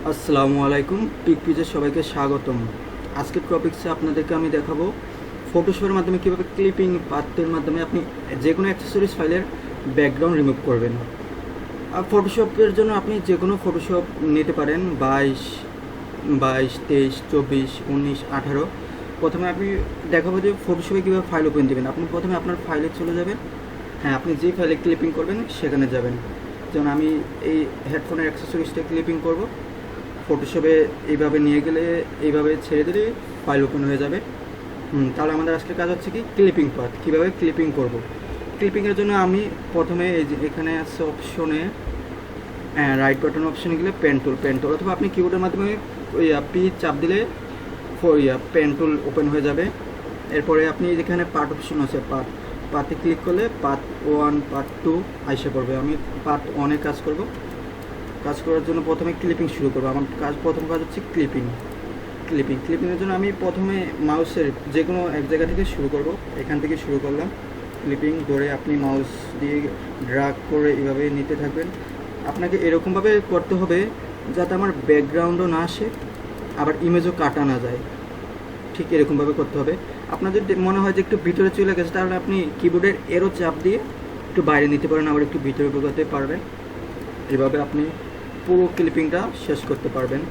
আসসালামু আলাইকুম, টিকপিজে সবাইকে স্বাগতম। আজকের টপিক্সে আপনাদেরকে আমি দেখাবো ফটোশপের মাধ্যমে কীভাবে ক্লিপিং পাথের মাধ্যমে আপনি যে কোনো অ্যাক্সেসরিজ ফাইলের ব্যাকগ্রাউন্ড রিমুভ করবেন। আর ফটোশপের জন্য আপনি যে কোনো ফটোশপ নিতে পারেন, 22, 23, 24, 19, 18। প্রথমে আপনি দেখাবো যে ফটোশপে কীভাবে ফাইল ওপেন দেবেন। আপনি প্রথমে আপনার ফাইলে চলে যাবেন। হ্যাঁ, আপনি যে ফাইলে ক্লিপিং করবেন সেখানে যাবেন। যেমন আমি এই হেডফোনের অ্যাক্সেসরিজটা ক্লিপিং করব, ফটোশপে এইভাবে নিয়ে গেলে এইভাবে ছেড়ে দিলে ফাইল ওপেন হয়ে যাবে। তাহলে আমাদের আজকের কাজ হচ্ছে কি ক্লিপিং পাথ, কীভাবে ক্লিপিং করব। ক্লিপিংয়ের জন্য আমি প্রথমে এই যে এখানে আছে অপশনে রাইট বাটন অপশনে গেলে পেন টুল অথবা আপনি কিবোর্ডের মাধ্যমে ওই পি চাপ দিলে পেন টুল ওপেন হয়ে যাবে। এরপরে আপনি যেখানে পার্ট অপশন আছে পাতে ক্লিক করলে পার্ট 1, পার্ট 2 আইসে পড়বে। আমি পার্ট 1-এ কাজ করার জন্য প্রথমে ক্লিপিং শুরু করবো। আমার প্রথম কাজ হচ্ছে ক্লিপিংয়ের জন্য আমি প্রথমে মাউসের যে কোনো এক জায়গা থেকে শুরু করব। এখান থেকে শুরু করলাম ক্লিপিং ধরে আপনি মাউস দিয়ে ড্র্যাগ করে এইভাবে নিতে থাকবেন। আপনাকে এরকমভাবে করতে হবে যাতে আমার ব্যাকগ্রাউন্ডও না আসে, আবার ইমেজও কাটা না যায়। ঠিক এরকমভাবে করতে হবে। আপনার যদি মনে হয় যে একটু ভিতরে চলে গেছে, তাহলে আপনি কিবোর্ডের এরো চাপ দিয়ে একটু বাইরে নিতে পারেন, আবার একটু ভিতরে ঢোকাতে পারবেন। এভাবে আপনি পুরো ক্লিপিংটা শেষ করতে পারবেন।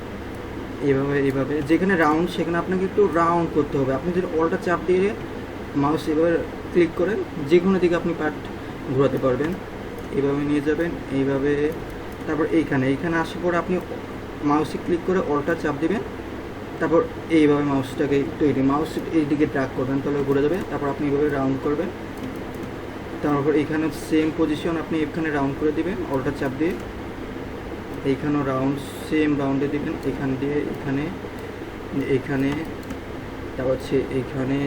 এইভাবে যেখানে রাউন্ড সেখানে আপনাকে একটু রাউন্ড করতে হবে। আপনি যদি অলটা চাপ দিয়ে মাউস এভাবে ক্লিক করেন, যে কোনো দিকে আপনি পার্ট ঘোরাতে পারবেন। এইভাবে নিয়ে যাবেন, এইভাবে। তারপর এইখানে আসার পর আপনি মাউসে ক্লিক করে অলটা চাপ দিবেন। তারপর এইভাবে মাউসটাকে একটু মাউস এইদিকে ট্র্যাক করবেন, তাহলে ঘুরে যাবে। তারপর আপনি এইভাবে রাউন্ড করবেন। তারপর এইখানে সেম পজিশন আপনি এখানে রাউন্ড করে দিবেন অলটা চাপ দিয়ে। এইখানেও সেম রাউন্ডে দিবেন, এখান দিয়ে এইখানে তারপর হচ্ছে এইখানে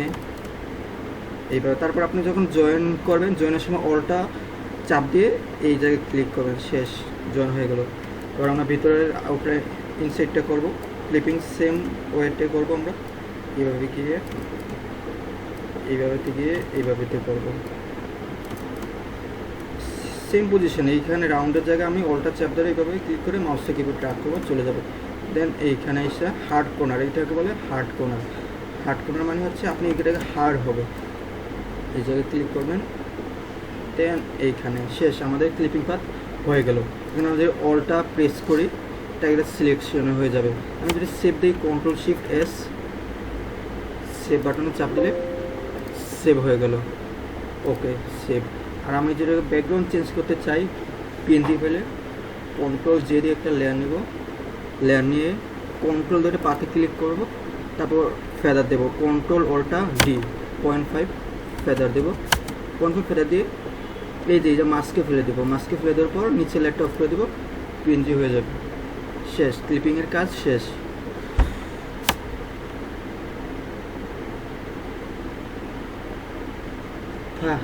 এইভাবে। তারপর আপনি যখন জয়েন করবেন, জয়েনের সময় অলটা চাপ দিয়ে এই জায়গায় ক্লিক করবেন, শেষ, জয়েন হয়ে গেল। এবার আমরা ভিতরের আউটলাইন ইনসাইডটা করব, ক্লিপিং সেম ওয়েতে করব আমরা। এইভাবে গিয়ে এইভাবেতে করব, সেম পজিশন। এইখানে রাউন্ডের জায়গায় আমি অলটা চাপ ধরে এইভাবে ক্লিক করে মাউসটা কিবোর্ড ট্র্যাক করবো, চলে যাবে। দেন এইখানে এসে হার্ড কর্নার, এইটাকে বলে হার্ড কর্নার মানে হচ্ছে আপনি এটাকে হার্ড হবে, এই জায়গায় ক্লিক করবেন। দেন এইখানে শেষ, আমাদের ক্লিপিং পাথ হয়ে গেল। এখানে আমাদের অলটা প্রেস করি, এটা সিলেকশনে হয়ে যাবে। আমি যদি সেভ দিই, Ctrl+Shift+S, সেভ বাটনে চাপ দিলে সেভ হয়ে গেল। ওকে, সেভ। আর আমি যেটা ব্যাকগ্রাউন্ড চেঞ্জ করতে চাই, পিএনজি ফেলে Ctrl+J দিয়ে একটা লেয়ার নেব। লেয়ার নিয়ে কন্ট্রোল ধরে পাতে ক্লিক করব, তারপর ফেদার দেবো Ctrl+Alt+D, 0.5 ফেদার দেবো। 0.5 ফেদার দিয়ে এই যে মাস্কে ফেলে দেবো। মাস্কে ফেলে দেওয়ার পর নিচে লাইটটা অফ করে দেবো, পিএনজি হয়ে যাবে। শেষ, ক্লিপিংয়ের কাজ শেষ। হ্যাঁ।